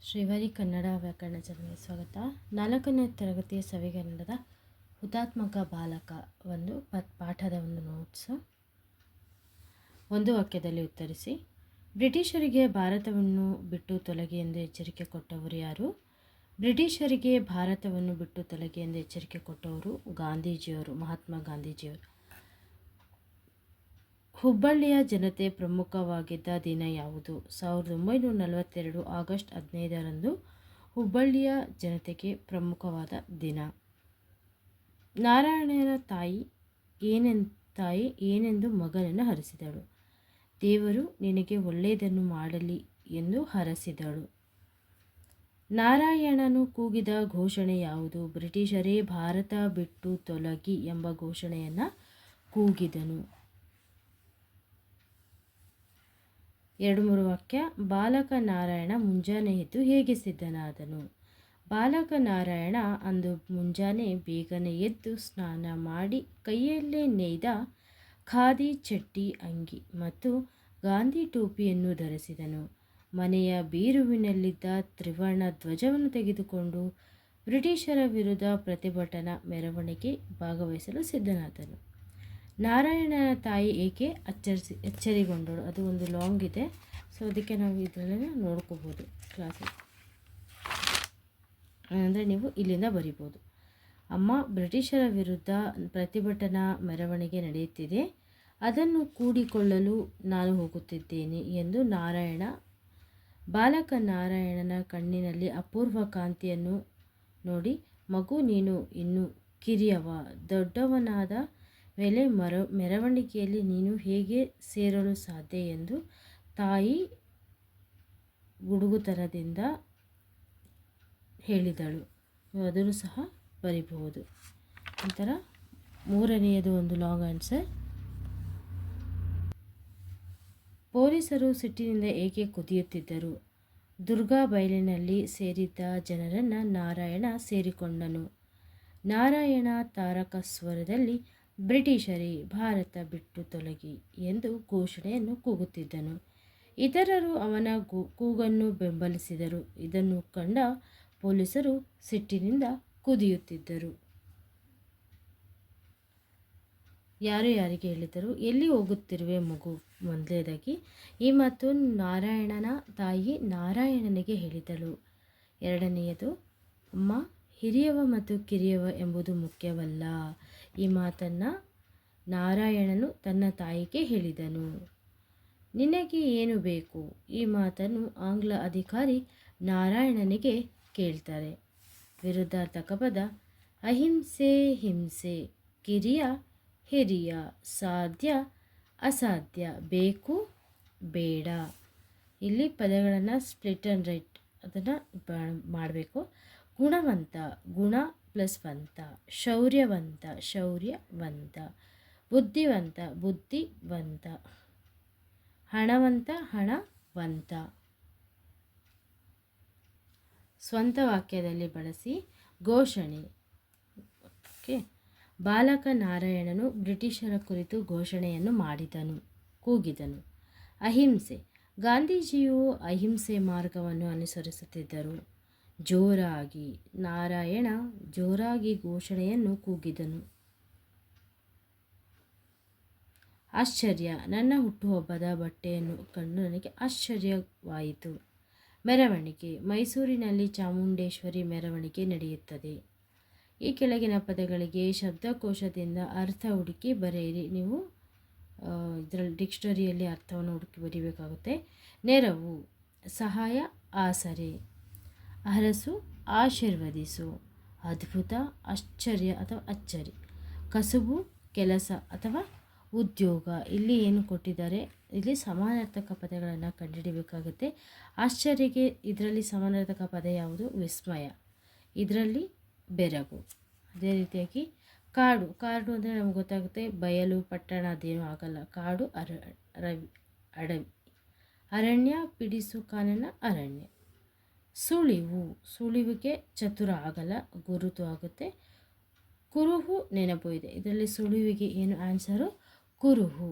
ಶ್ರೀವಾರಿ ಕನ್ನಡ ವ್ಯಾಕರಣ ಚಾನಲ್ಗೆ ಸ್ವಾಗತ. 4ನೇ ತರಗತಿಯ ಸವಿಗನ್ನಡದ ಹುತಾತ್ಮಕ ಬಾಲಕ ಒಂದು ಪಾಠದ ಒಂದು ನೋಟ್ಸ್. ಒಂದು ವಾಕ್ಯದಲ್ಲಿ ಉತ್ತರಿಸಿ. ಬ್ರಿಟಿಷರಿಗೆ ಭಾರತವನ್ನು ಬಿಟ್ಟು ತೊಲಗಿ ಎಂದು ಎಚ್ಚರಿಕೆ ಕೊಟ್ಟವರು ಯಾರು? ಬ್ರಿಟಿಷರಿಗೆ ಭಾರತವನ್ನು ಬಿಟ್ಟು ತೊಲಗಿ ಎಂದು ಎಚ್ಚರಿಕೆ ಕೊಟ್ಟವರು ಗಾಂಧೀಜಿಯವರು, ಮಹಾತ್ಮ ಗಾಂಧೀಜಿಯವರು. ಹುಬ್ಬಳ್ಳಿಯ ಜನತೆ ಪ್ರಮುಖವಾಗಿದ್ದ ದಿನ ಯಾವುದು? 1942 ಆಗಸ್ಟ್ 15ರಂದು ಹುಬ್ಬಳ್ಳಿಯ ಜನತೆಗೆ ಪ್ರಮುಖವಾದ ದಿನ. ನಾರಾಯಣನ ತಾಯಿ ಏನೆಂದು ಮಗನನ್ನು ಹರಸಿದಳು? ದೇವರು ನಿನಗೆ ಒಳ್ಳೆಯದನ್ನು ಮಾಡಲಿ ಎಂದು ಹರಸಿದಳು. ನಾರಾಯಣನು ಕೂಗಿದ ಘೋಷಣೆ ಯಾವುದು? ಬ್ರಿಟಿಷರೇ ಭಾರತ ಬಿಟ್ಟು ತೊಲಗಿ ಎಂಬ ಘೋಷಣೆಯನ್ನು ಕೂಗಿದನು. 2-3 ವಾಕ್ಯ. ಬಾಲಕ ನಾರಾಯಣ ಮುಂಜಾನೆ ಎದ್ದು ಹೇಗೆ ಸಿದ್ಧನಾದನು? ಬಾಲಕ ನಾರಾಯಣ ಅಂದು ಮುಂಜಾನೆ ಬೇಗನೆ ಎದ್ದು ಸ್ನಾನ ಮಾಡಿ ಕೈಯಲ್ಲೇ ನೇಯ್ದ ಖಾದಿ ಚಡ್ಡಿ ಅಂಗಿ ಮತ್ತು ಗಾಂಧಿ ಟೋಪಿಯನ್ನು ಧರಿಸಿದನು. ಮನೆಯ ಬೀರುವಿನಲ್ಲಿದ್ದ ತ್ರಿವರ್ಣ ಧ್ವಜವನ್ನು ತೆಗೆದುಕೊಂಡು ಬ್ರಿಟಿಷರ ವಿರುದ್ಧ ಪ್ರತಿಭಟನಾ ಮೆರವಣಿಗೆ ಭಾಗವಹಿಸಲು ಸಿದ್ಧನಾದನು. ನಾರಾಯಣನ ತಾಯಿ ಏಕೆ ಎಚ್ಚರಿಗೊಂಡಳು? ಅದು ಒಂದು ಲಾಂಗ್ ಇದೆ, ಸೊ ಅದಕ್ಕೆ ನಾವು ಇದರಲ್ಲೇ ನೋಡ್ಕೋಬೋದು ಕ್ಲಾಸಲ್ಲಿ. ಅಂದರೆ ನೀವು ಇಲ್ಲಿಂದ ಬರಿಬೋದು. ಅಮ್ಮ, ಬ್ರಿಟಿಷರ ವಿರುದ್ಧ ಪ್ರತಿಭಟನಾ ಮೆರವಣಿಗೆ ನಡೆಯುತ್ತಿದೆ, ಅದನ್ನು ಕೂಡಿಕೊಳ್ಳಲು ನಾನು ಹೋಗುತ್ತಿದ್ದೇನೆ ಎಂದು ಬಾಲಕ ನಾರಾಯಣನ ಕಣ್ಣಿನಲ್ಲಿ ಅಪೂರ್ವ ಕಾಂತಿಯನ್ನು ನೋಡಿ, ಮಗು, ನೀನು ಇನ್ನೂ ಕಿರಿಯವ, ದೊಡ್ಡವನಾದ ಮೇಲೆ ಮೆರವಣಿಗೆಯಲ್ಲಿ ನೀನು ಹೇಗೆ ಸೇರಲು ಸಾಧ್ಯ ಎಂದು ತಾಯಿ ಗುಡುಗುತನದಿಂದ ಹೇಳಿದಳು. ಅದನ್ನು ಸಹ ಬರಿಬಹುದು. ನಂತರ 3ನೇದು ಒಂದು ಲಾಂಗ್ ಆನ್ಸರ್. ಪೊಲೀಸರು ಸಿಟ್ಟಿನಿಂದ ಏಕೆ ಕುದಿಯುತ್ತಿದ್ದರು? ದುರ್ಗಾ ಬಯಲಿನಲ್ಲಿ ಸೇರಿದ್ದ ಜನರನ್ನು ನಾರಾಯಣ ಸೇರಿಕೊಂಡನು. ನಾರಾಯಣ ತಾರಕ ಸ್ವರದಲ್ಲಿ ಬ್ರಿಟಿಷರೇ ಭಾರತ ಬಿಟ್ಟು ತೊಲಗಿ ಎಂದು ಘೋಷಣೆಯನ್ನು ಕೂಗುತ್ತಿದ್ದನು. ಇತರರು ಅವನ ಕೂಗನ್ನು ಬೆಂಬಲಿಸಿದರು. ಇದನ್ನು ಕಂಡ ಪೊಲೀಸರು ಸಿಟ್ಟಿನಿಂದ ಕುದಿಯುತ್ತಿದ್ದರು. ಯಾರು ಯಾರಿಗೆ ಹೇಳಿದರು? ಎಲ್ಲಿ ಹೋಗುತ್ತಿರುವೆ ಮಗು? ಮೊದಲನೇದಾಗಿ ಈ ಮಾತು ನಾರಾಯಣನ ತಾಯಿ ನಾರಾಯಣನಿಗೆ ಹೇಳಿದಳು. 2ನೇಯದು, ಅಮ್ಮ, ಹಿರಿಯವ ಮತ್ತು ಕಿರಿಯವ ಎಂಬುದು ಮುಖ್ಯವಲ್ಲ. ಈ ಮಾತನ್ನು ನಾರಾಯಣನು ತನ್ನ ತಾಯಿಗೆ ಹೇಳಿದನು. ನಿನಗೆ ಏನು ಬೇಕು? ಈ ಮಾತನ್ನು ಆಂಗ್ಲ ಅಧಿಕಾರಿ ನಾರಾಯಣನಿಗೆ ಕೇಳ್ತಾರೆ. ವಿರುದ್ಧಾರ್ಥಕ ಪದ. ಅಹಿಂಸೆ, ಹಿಂಸೆ, ಕಿರಿಯ, ಹಿರಿಯ, ಸಾಧ್ಯ, ಅಸಾಧ್ಯ, ಬೇಕು, ಬೇಡ. ಇಲ್ಲಿ ಪದಗಳನ್ನು ಸ್ಪ್ಲಿಟ್ ಆ್ಯಂಡ್ ರೈಟ್ ಅದನ್ನು ಮಾಡಬೇಕು. ಗುಣವಂತ, ಗುಣ ಪ್ಲಸ್ ವಂತ. ಶೌರ್ಯವಂತ, ಶೌರ್ಯವಂತ. ಬುದ್ಧಿವಂತ, ಬುದ್ಧಿವಂತ. ಹಣವಂತ, ಹಣವಂತ. ಸ್ವಂತ ವಾಕ್ಯದಲ್ಲಿ ಬಳಸಿ. ಘೋಷಣೆ. ಓಕೆ. ಬಾಲಕ ನಾರಾಯಣನು ಬ್ರಿಟಿಷರ ಕುರಿತು ಘೋಷಣೆಯನ್ನು ಮಾಡಿದನು, ಕೂಗಿದನು. ಅಹಿಂಸೆ. ಗಾಂಧೀಜಿಯು ಅಹಿಂಸೆ ಮಾರ್ಗವನ್ನು ಅನುಸರಿಸುತ್ತಿದ್ದರು. ಜೋರಾಗಿ. ನಾರಾಯಣ ಜೋರಾಗಿ ಘೋಷಣೆಯನ್ನು ಕೂಗಿದನು. ಆಶ್ಚರ್ಯ. ನನ್ನ ಹುಟ್ಟುಹಬ್ಬದ ಬಟ್ಟೆಯನ್ನು ಕಂಡು ನನಗೆ ಆಶ್ಚರ್ಯವಾಯಿತು. ಮೆರವಣಿಗೆ. ಮೈಸೂರಿನಲ್ಲಿ ಚಾಮುಂಡೇಶ್ವರಿ ಮೆರವಣಿಗೆ ನಡೆಯುತ್ತದೆ. ಈ ಕೆಳಗಿನ ಪದಗಳಿಗೆ ಶಬ್ದಕೋಶದಿಂದ ಅರ್ಥ ಹುಡುಕಿ ಬರೆಯಿರಿ. ನೀವು ಇದರಲ್ಲಿ ಡಿಕ್ಷನರಿಯಲ್ಲಿ ಅರ್ಥವನ್ನು ಹುಡುಕಿ ಬರೀಬೇಕಾಗುತ್ತೆ. ನೆರವು, ಸಹಾಯ, ಆಸರೆ. ಅರಸು, ಆಶೀರ್ವದಿಸು. ಅದ್ಭುತ, ಆಶ್ಚರ್ಯ ಅಥವಾ ಅಚ್ಚರಿ. ಕಸುಬು, ಕೆಲಸ ಅಥವಾ ಉದ್ಯೋಗ. ಇಲ್ಲಿ ಏನು ಕೊಟ್ಟಿದ್ದಾರೆ? ಇಲ್ಲಿ ಸಮಾನಾರ್ಥಕ ಪದಗಳನ್ನು ಕಂಡುಹಿಡಿಯಬೇಕಾಗುತ್ತೆ. ಆಶ್ಚರ್ಯಕ್ಕೆ ಇದರಲ್ಲಿ ಸಮಾನಾರ್ಥಕ ಪದ ಯಾವುದು? ವಿಸ್ಮಯ. ಇದರಲ್ಲಿ ಬೆರಗು. ಅದೇ ರೀತಿಯಾಗಿ ಕಾಡು. ಕಾಡು ಅಂದರೆ ನಮ್ಗೆ ಗೊತ್ತಾಗುತ್ತೆ, ಬಯಲು, ಪಟ್ಟಣ ಅದೇನೂ ಆಗಲ್ಲ. ಕಾಡು, ಅಡವಿ. ಅರಣ್ಯ, ಬಿಡಿಸು ಕಾನನ ಅರಣ್ಯ. ಸುಳಿವು. ಸುಳಿವಿಗೆ ಚತುರ ಆಗಲ್ಲ, ಗುರುತು ಆಗುತ್ತೆ. ಕುರುಹು, ನೆನಪು ಇದೆ. ಇದರಲ್ಲಿ ಸುಳಿವಿಗೆ ಏನು ಆನ್ಸರು? ಕುರುಹು.